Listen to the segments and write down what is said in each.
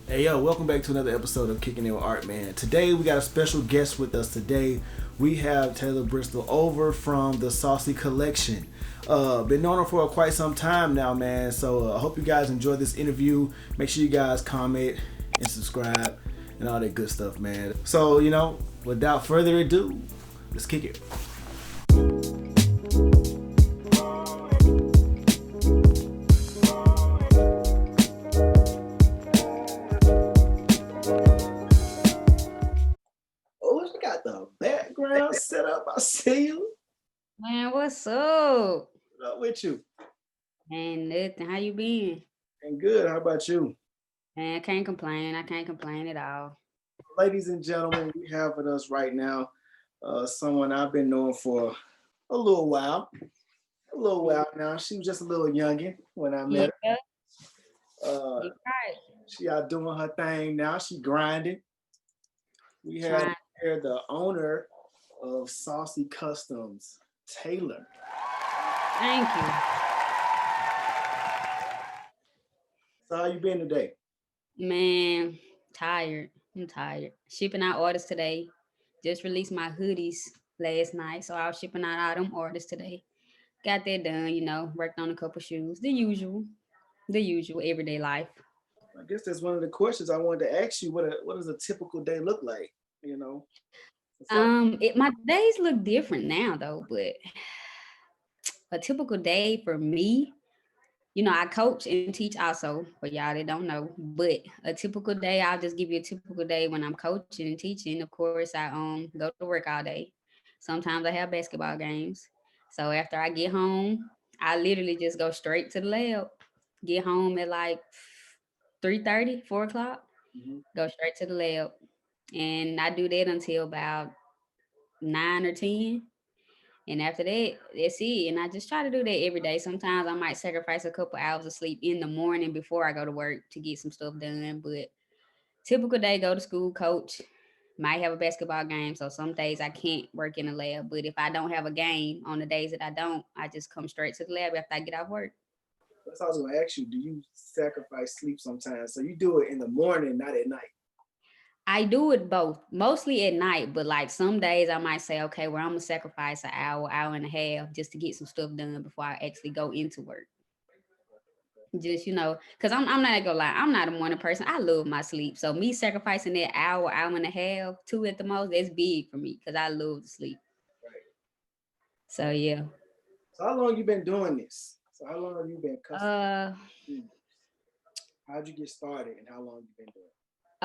Hey yo, welcome back to another episode of Kickin with Art, man. Today we got a special guest with us today. We have Taylor Bristol over from the Saucey collection. Been knowing her for quite some time now, man. So I hope you guys enjoy this interview. Make sure you guys comment and subscribe and all that good stuff, man. So, without further ado, let's kick it. Oh, she got the background set up. I see you. Man, what's up? What up with you? Man, nothing. How you been? And good. How about you? Man, I can't complain. I can't complain at all. Ladies and gentlemen, we have with us right now someone I've been knowing for a little while. A little while now. She was just a little youngin' when I Yeah, met her. you're right. She out doing her thing now. She grinding. We have Trying. here the owner of Saucey Customz, Taylor. Thank you. So how you been today? Man, tired. I'm tired. Shipping out orders today. Just released my hoodies last night, so I was shipping out all them orders today. Got that done, worked on a couple shoes. The usual everyday life. I guess that's one of the questions I wanted to ask you. What does a typical day look like? You know, it's like My days look different now though, but a typical day for me, I coach and teach also for y'all that don't know. But a typical day, I'll just give you a typical day when I'm coaching and teaching. Of course, I go to work all day. Sometimes I have basketball games. So after I get home, I literally just go straight to the lab. Get home at like 3:30, 4 o'clock. mhm. Go straight to the lab. And I do that until about 9 or 10. And after that, that's it. And I just try to do that every day. Sometimes I might sacrifice a couple hours of sleep in the morning before I go to work to get some stuff done. But typical day, go to school, coach. Might have a basketball game. So some days I can't work in the lab. But if I don't have a game on the days that I don't, I just come straight to the lab after I get off work. That's what I was gonna ask you. Do you sacrifice sleep sometimes? So you do it in the morning, not at night. I do it both, mostly at night, but like some days I might say, okay, well, I'm gonna sacrifice an hour, hour and a half just to get some stuff done before I actually go into work. Just because I'm not gonna lie, I'm not a morning person. I love my sleep, so me sacrificing that hour, hour and a half, two at the most, that's big for me because I love to sleep. Right. So yeah. So how long you been doing this? So how long have you been custom? Uh How'd you get started and how long you been doing it?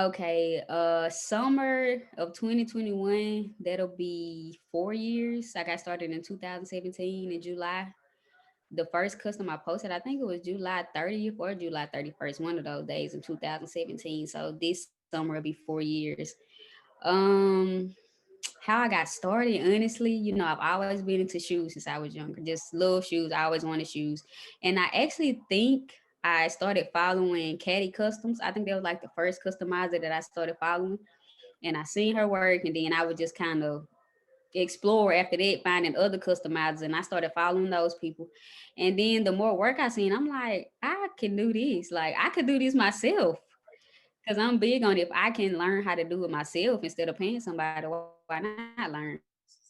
okay. Summer of 2021, that'll be 4 years. I got started in 2017 in July. The first custom I posted, I think it was July 30th or July 31st, one of those days in 2017. So this summer will be 4 years. Um, how I got started, honestly, I've always been into shoes since I was younger. Just love shoes. I always wanted shoes. And I actually think I started following Caddy Customs. I think that was like the first customizer that I started following. And I seen her work, and then I would just kind of explore after that, finding other customizers, and I started following those people. And then the more work I seen, I'm like, I can do this. Like I could do this myself. Cause I'm big on if I can learn how to do it myself instead of paying somebody, why not learn?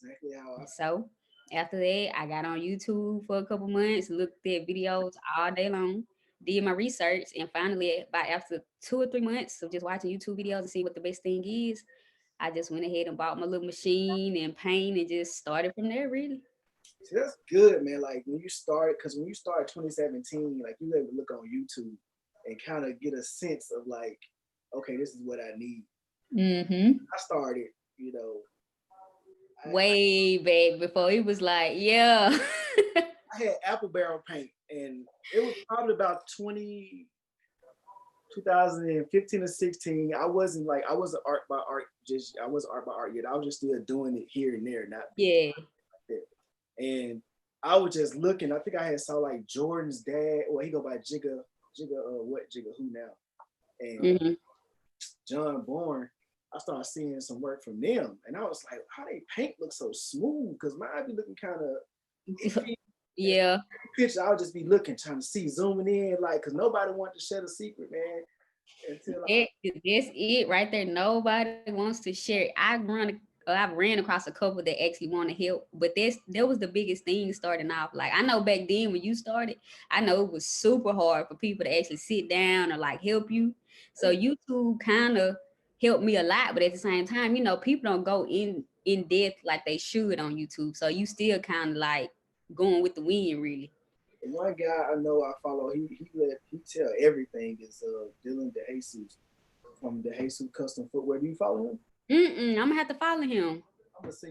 Exactly how I So after that, I got on YouTube for a couple months, looked at videos all day long, did my research, and finally, by after 2 or 3 months of just watching YouTube videos and seeing what the best thing is, I just went ahead and bought my little machine and paint and just started from there, really. see that's good, man. Like when you started, because when you started 2017, like you were able to look on YouTube and kind of get a sense of like, okay, this is what I need. Mm-hmm. I started, you know, I, Way back before it was like, yeah. I had apple barrel paint, and it was probably about 2015 or 16. I wasn't art by art, just I wasn't art by art yet. I was just still doing it here and there, not being Yeah. like that. And I was just looking. I think I had saw like Jordan's dad, or he go by Jigga who now, and Mm-hmm. John Bourne. I started seeing some work from them, and I was like, how they paint looks so smooth? Because mine be looking kind of iffy. And Yeah. picture, I would just be looking, trying to see, zooming in, like, because nobody wanted to share the secret, man. until That's it right there. Nobody wants to share. I've ran across a couple that actually want to help, but that was the biggest thing starting off. Like I know back then when you started, I know it was super hard for people to actually sit down or like help you. So YouTube kind of helped me a lot, but at the same time, people don't go in depth like they should on YouTube. So you still kind of like going with the wind, really. one guy I know I follow, he tell everything is Dylan DeJesus from the Jesus Custom Footwear. Do you follow him? I'm gonna have to follow him. I'm gonna see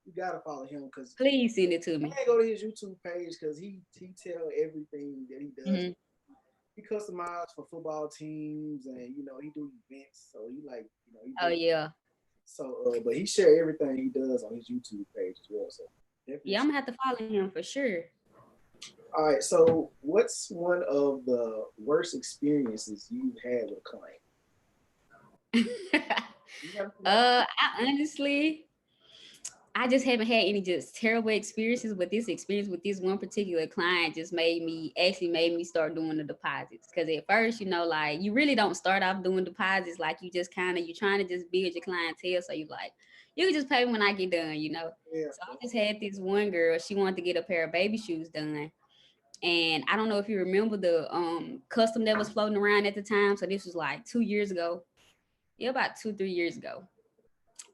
you gotta follow him because Please send it to you me. can't go to his YouTube page because he tell everything that he does. Hmm. He customized for football teams and he do events. So he like he Oh do yeah, so. But he share everything he does on his YouTube page as well. So definitely. yeah. I'm gonna have to follow him for sure. All right. So what's one of the worst experiences you've had with a client? You got I honestly, I just haven't had any just terrible experiences, but this experience with this one particular client just made me start doing the deposits. Cause at first, like you really don't start off doing deposits. Like you're trying to just build your clientele. So you like, you can just pay me when I get done. yeah. So I just had this one girl, she wanted to get a pair of baby shoes done. And I don't know if you remember the custom that was floating around at the time. So this was like 2 years ago. Yeah, about 2, 3 years ago.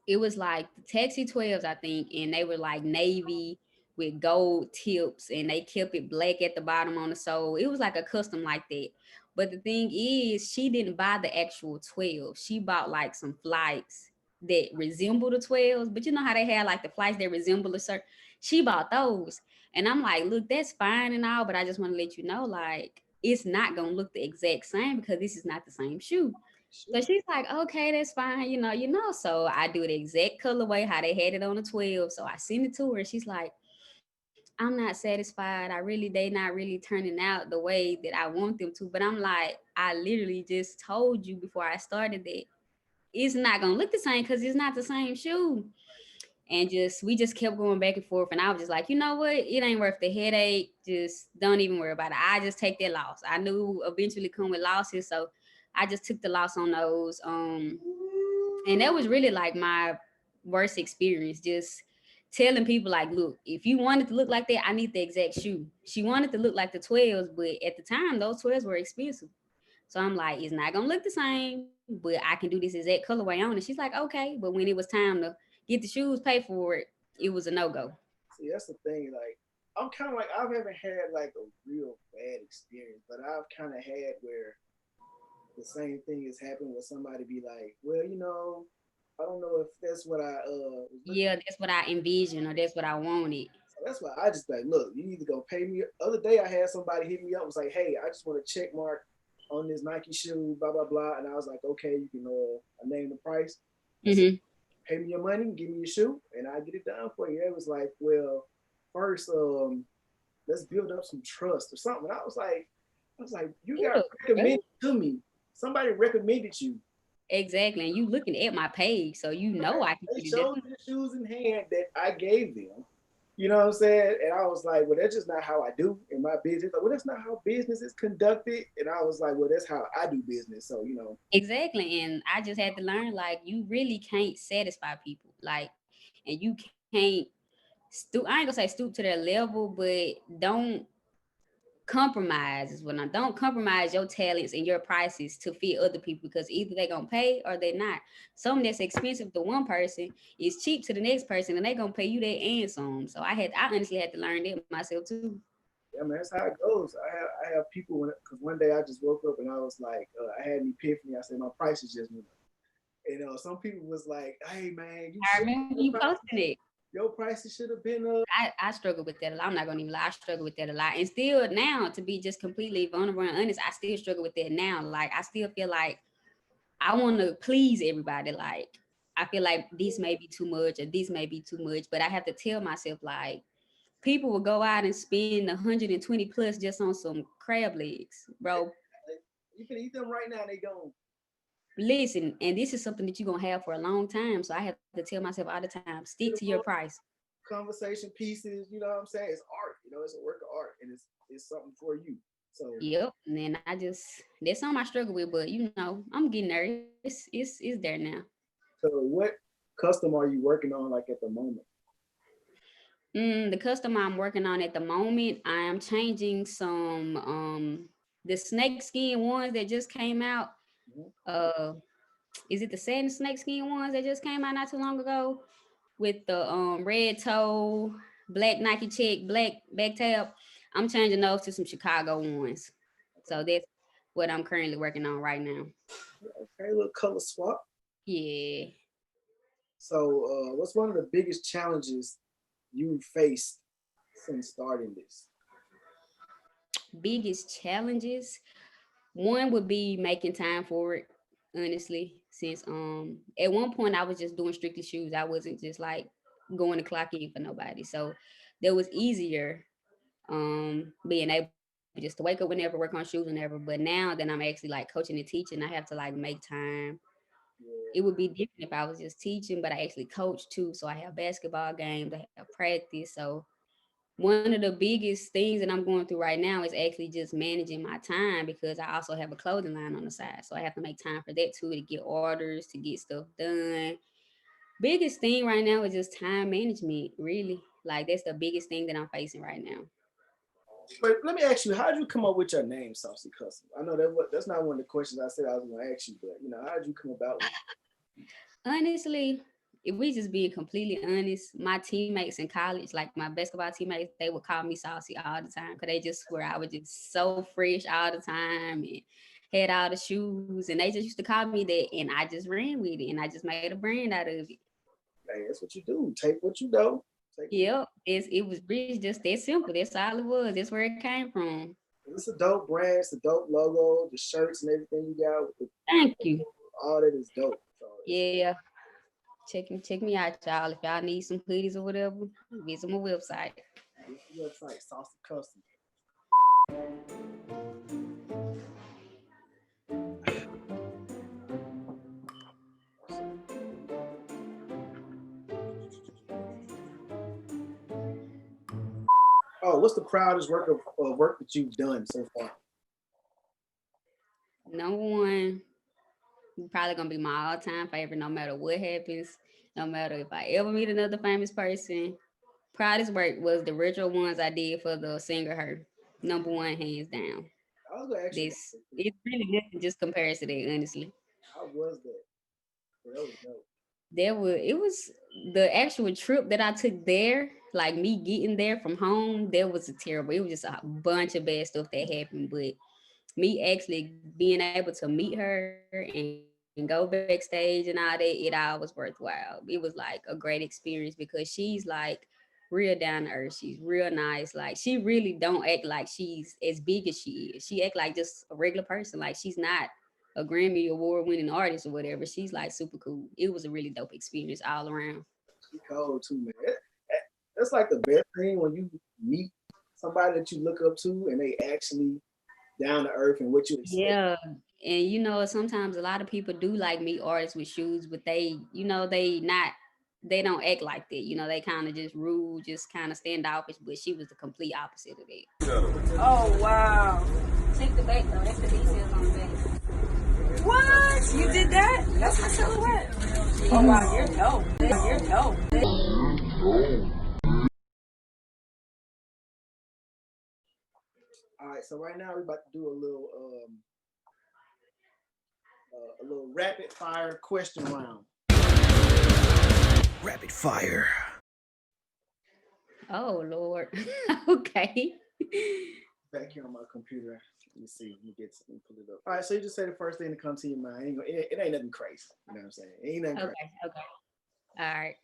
It was like the Taxi 12s, I think, and they were like navy with gold tips, and they kept it black at the bottom on the sole. It was like a custom like that. But the thing is, she didn't buy the actual 12. She bought like some flights that resemble the 12s, but you know how they had like the flights that resemble a certain. She bought those, and I'm like, look, that's fine and all, but I just want to let you know, like, it's not gonna look the exact same because this is not the same shoe. So she's like, okay, that's fine, So I do the exact colorway how they had it on the 12. So I send it to her. She's like, I'm not satisfied. They not really turning out the way that I want them to. But I'm like, I literally just told you before I started that it's not gonna look the same because it's not the same shoe. And we just kept going back and forth. And I was just like, you know what? It ain't worth the headache. Just don't even worry about it. I just take that loss. I knew eventually come with losses. So I just took the loss on those. And that was really like my worst experience. Just telling people like, look, if you want it to look like that, I need the exact shoe. She wanted to look like the 12s, but at the time those 12s were expensive. So I'm like, it's not gonna look the same, but I can do this exact colorway on it. She's like, okay. But when it was time to get the shoes, pay for it, it was a no-go. See, that's the thing. Like, I'm kind of like I haven't had like a real bad experience, but I've kind of had where the same thing has happened where somebody be like, well, I don't know if that's what I was looking. Yeah, that's what I envisioned or that's what I wanted. So that's why I just like, look, you need to go pay me. Other day I had somebody hit me up, was like, hey, I just want a check mark on this Nike shoe, blah blah blah, and I was like, okay, you can I name the price. I said, Hmm. pay me your money, give me your shoe, and I get it done for you. It was like, well, first, let's build up some trust or something. I was like, you got Yeah, recommended to me. Somebody recommended you. exactly. And you looking at my page, so you know I can They get it showed me the shoes in hand that I gave them. You know what I'm saying? And I was like, well, that's just not how I do in my business. Like, well, that's not how business is conducted. And I was like, well, that's how I do business. So. exactly. And I just had to learn like you really can't satisfy people, like, and you can't stoop. I ain't gonna say stoop to their level, but don't compromise is when I don't compromise your talents and your prices to fit other people because either they're gonna pay or they're not. Something that's expensive to one person is cheap to the next person and they're gonna pay you that and some. So I honestly had to learn that myself too. Yeah, man, that's how it goes. I have people because one day I just woke up and I was like, I had an epiphany. I said my prices just went up. And some people was like, hey man, I remember you posting it. your prices should have been up. I struggle with that a lot. I'm not gonna even lie. I struggle with that a lot. And still now, to be just completely vulnerable and honest, I still struggle with that now. Like I still feel like I want to please everybody. Like I feel like this may be too much or this may be too much, but I have to tell myself like people will go out and spend 120 plus just on some crab legs, bro. You can eat them right now. They gone. Listen, and this is something that you're gonna have for a long time. So I have to tell myself all the time, stick to your Beautiful price. conversation pieces. You know what I'm saying? It's art. It's a work of art, and it's something for you. So, Yep. And then there's some I struggle with, but I'm getting there. It's there now. so what custom are you working on like at the moment? The custom I'm working on at the moment, I am changing some the snake skin ones that just came out. Mhm. Uh is it the satin snake skin ones that just came out not too long ago? With the red toe, black Nike check, black back tab. I'm changing those to some Chicago ones. Okay. So that's what I'm currently working on right now. Okay, little color swap. Yeah. So, what's one of the biggest challenges you faced since starting this? Biggest challenges. One would be making time for it, honestly. Since at one point I was just doing strictly shoes. I wasn't just like going to clock in for nobody. So that was easier being able just to wake up whenever, work on shoes whenever. But now that I'm actually like coaching and teaching, I have to like make time. It would be different if I was just teaching, but I actually coach too. So I have basketball games, I have practice. So one of the biggest things that I'm going through right now is actually just managing my time because I also have a clothing line on the side. So I have to make time for that too, to get orders, to get stuff done. Biggest thing right now is just time management, really. Like that's the biggest thing that I'm facing right now. But let me ask you, how did you come up with your name, Saucey Customz? I know that's not one of the questions I said I was going to ask you, but how did you come about with Honestly, if we just being completely honest, my teammates in college, like my basketball teammates, they would call me Saucy all the time because they just swear I was just so fresh all the time and had all the shoes, and they just used to call me that, and I just ran with it, and I just made a brand out of it. Hey, that's what you do. Take what you know. Take what Yep, it was really just that simple. That's all it was. That's where it came from. it's a dope brand, it's a dope logo, the shirts and everything you got, with Thank you. all that is dope. So Yeah, check me out, y'all. If y'all need some hoodies or whatever, visit my website. it's the website, Saucey Custom. Oh, what's the proudest work that you've done so far? Number one, probably gonna be my all-time favorite, no matter what happens, no matter if I ever meet another famous person. Proudest work was the retro ones I did for the singer her. Number one, hands down. I was gonna ask you This it really nothing just compares to that, honestly. how was that? That was dope. It was the actual trip that I took there, like me getting there from home, that was a terrible. It was just a bunch of bad stuff that happened. But me actually being able to meet her and go backstage and all that, it all was worthwhile. It was like a great experience because she's like real down to earth. She's real nice. Like she really don't act like she's as big as she is. She act like just a regular person. Like she's not a Grammy award winning artist or whatever. She's like super cool. It was a really dope experience all around. She cold too, man. That's like the best thing when you meet somebody that you look up to and they actually down to earth and what you expect. Yeah. And sometimes a lot of people do like meet artists with shoes, but they don't act like that. They kind of just rude, just kind of standoffish, but she was the complete opposite of that. Oh wow. Check the back though. That's the details on the back. What? You did that? That's my silhouette. Oh wow, you're dope. You're dope. All right, so right now we're about to do a little rapid fire question round. Rapid fire. Oh Lord. Okay. Back here on my computer. Let me see. Let me pull it up. All right, so you just say the first thing that comes to your mind. It ain't nothing crazy. You know what I'm saying? It ain't nothing Okay. crazy. Okay. All right.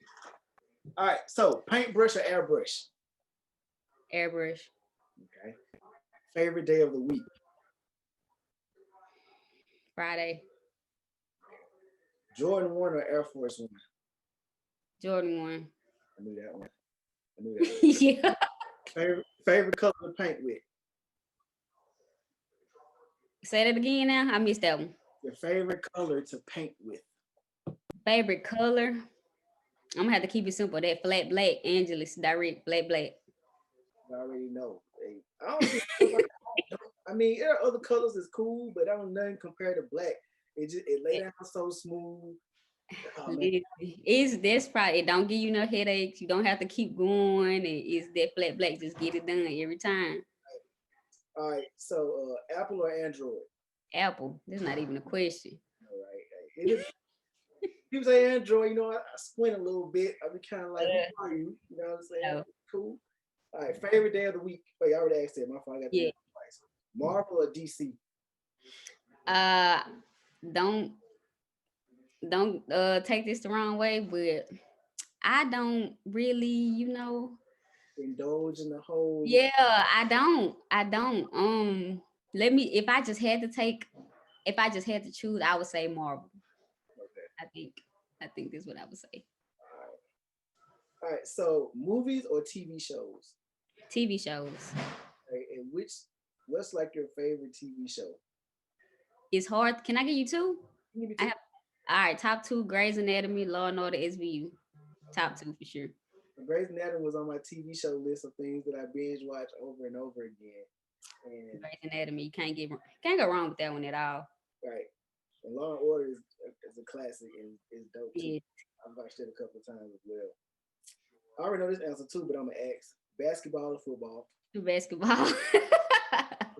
All right, so paintbrush or airbrush? Airbrush. Okay. Favorite day of the week? Friday. Jordan 1 or Air Force 1? Jordan 1. I knew that one. I knew that one. Yeah. Favorite color to paint with? Say that again now. I missed that one. Your favorite color to paint with? Favorite color. I'm gonna have to keep it simple. That flat black, Angelus direct flat black. I already know. Hey, I don't see. I mean, there are other colors that's cool, but I don't nothing compared to black. It lay down so smooth. Oh man. It's this probably it don't give you no headaches. You don't have to keep going. It's that flat black. Just get it done every time. All right. So Apple or Android? Apple. That's not even a question. All right. People say Android, I squint a little bit. I be kind of like, who are you? You know what I'm saying? No. Cool. All right. Favorite day of the week? Wait, I already asked that. My fault. I got Yeah. that twice. Marvel or DC? Uh, don't take this the wrong way, but I don't really, Indulge in the whole. Yeah, I don't. Let me. If I just had to choose, I would say Marvel. Okay. I think that's what I would say. All right. So movies or TV shows? TV shows. Right, and what's like your favorite TV show? It's hard. Can I give you two? Give me I two. have. All right, top two: Grey's Anatomy, Law and Order, SVU. Top two for sure. Grey's Anatomy was on my TV show list of things that I binge watch over and over again. And Grey's Anatomy, you can't go wrong with that one at all. right, and Law and Order is a classic and is dope too. Yeah, I've watched it a couple of times as well. I already know this answer too, but I'm gonna ask: basketball or football? basketball.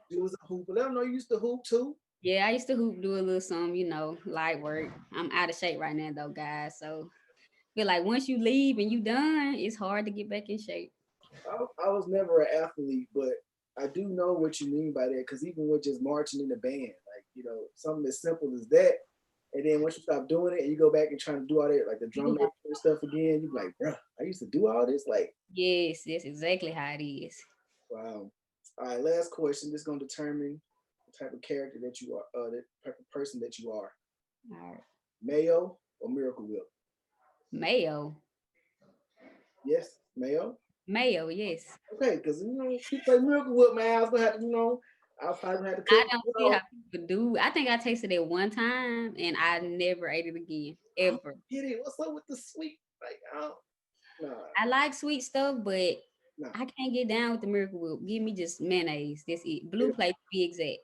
You was a hooper. Let them know you used to hoop too. Yeah, I used to hoop, do a little something, light work. I'm out of shape right now though, guys. So feel like once you leave and you done, it's hard to get back in shape. I was never an athlete, but I do know what you mean by that because even with just marching in the band, like something as simple as that, and then once you stop doing it and you go back and trying to do all that, like the drum Yeah. and stuff again, you be like, bro, I used to do all this. Like, Yes, that's exactly how it is. wow. All right, last question. This is gonna determine the type of character that you are, the type of person that you are. All right. Mayo or Miracle Whip? Mayo. Yes, Mayo. Mayo, yes. Okay, because people like Miracle Whip, man, I was gonna have to, I'll probably have to cook. I don't see how people do. I think I tasted it one time and I never ate it again. Ever. Get it? What's up with the sweet? Like, nah. I like sweet stuff, but Nah. I can't get down with the Miracle Whip. Give me just mayonnaise. That's it. Blue plate to be exact.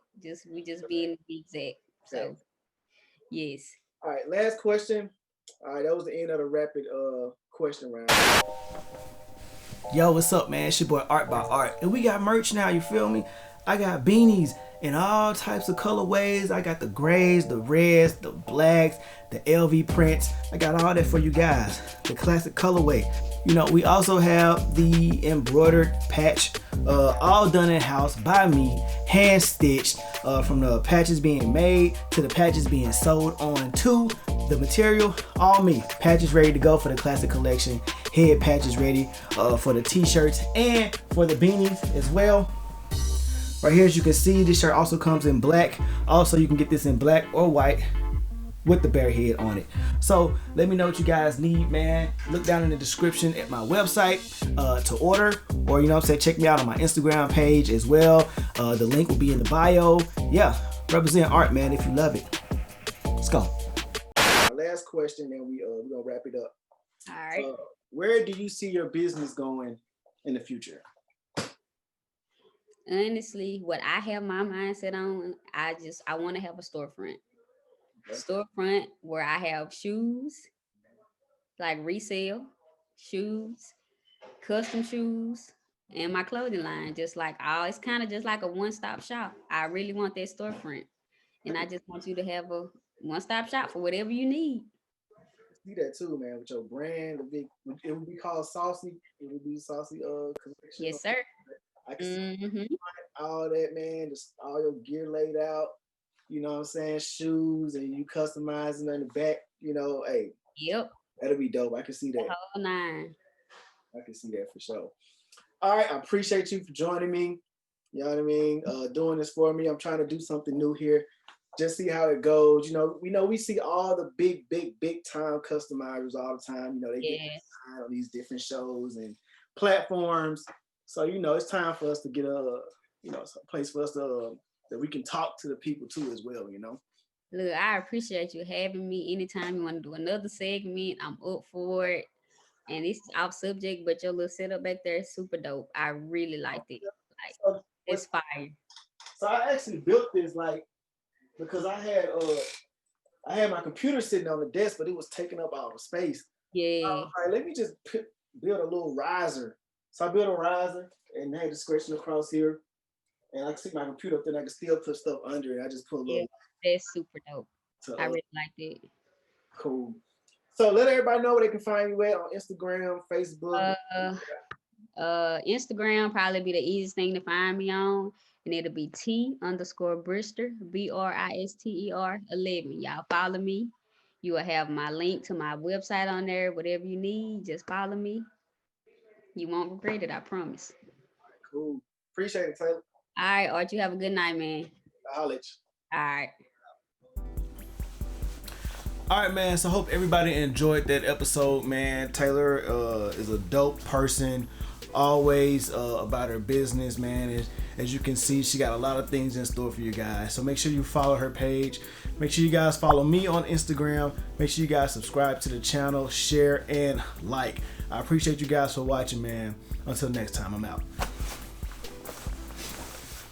We just being be exact. So yes. All right, last question. All right, that was the end of the rapid question round. Yo, what's up, man? It's your boy Art by Art. And we got merch now, you feel me? I got beanies in all types of colorways. I got the grays, the reds, the blacks, the LV prints. I got all that for you guys. The classic colorway. We also have the embroidered patch, all done in house by me, hand stitched, from the patches being made to the patches being sewed on to the material, all me. Patches ready to go for the classic collection. Head patches ready for the t-shirts and for the beanies as well. Right here, as you can see, this shirt also comes in black. Also, you can get this in black or white with the bear head on it. So let me know what you guys need, man. Look down in the description at my website to order, or check me out on my Instagram page as well. The link will be in the bio. Yeah, represent art, man, if you love it. Let's go. Last question, and we're gonna wrap it up. All right. Where do you see your business going in the future? Honestly, what I have my mindset on, I want to have a storefront. Storefront where I have shoes, like resale shoes, custom shoes, and my clothing line. Just like it's kind of just like a one-stop shop. I really want that storefront, and I just want you to have a one-stop shop for whatever you need. See that too, man, with your brand. It would be called Saucey. It would be Saucey collection. Yes, sir. I can see all that, man. Just all your gear laid out. You know what I'm saying? Shoes, and you customizing in the back. Hey. Yep. That'll be dope. I can see that. The whole nine. I can see that for sure. All right, I appreciate you for joining me. You know what I mean? Doing this for me. I'm trying to do something new here. Just see how it goes. We see all the big time customizers all the time. They get on these different shows and platforms. So it's time for us to get a place for us to that we can talk to the people too as well. Look, I appreciate you having me. Anytime you want to do another segment, I'm up for it. And it's off subject, but your little setup back there is super dope. I really liked it. Like, it's fire. So I actually built this like because I had my computer sitting on the desk, but it was taking up all the space. Yeah. All right, let me just build a little riser. So I built a riser and had the scratching across here. And I can see my computer up there and I can still put stuff under it. I just put a little. That's super dope. I really liked it. Cool. So let everybody know where they can find you at on Instagram, Facebook. Instagram probably be the easiest thing to find me on. And it'll be T_Brister, BRISTER 11. Y'all follow me. You will have my link to my website on there. Whatever you need, just follow me. You won't regret it, I promise. Cool. Appreciate it, Taylor. All right, Art, you have a good night, man. I'll let you. All right. All right, man. So hope everybody enjoyed that episode, man. Taylor is a dope person, always about her business, man. As you can see, she got a lot of things in store for you guys. So make sure you follow her page. Make sure you guys follow me on Instagram. Make sure you guys subscribe to the channel, share, and like. I appreciate you guys for watching, man. Until next time, I'm out.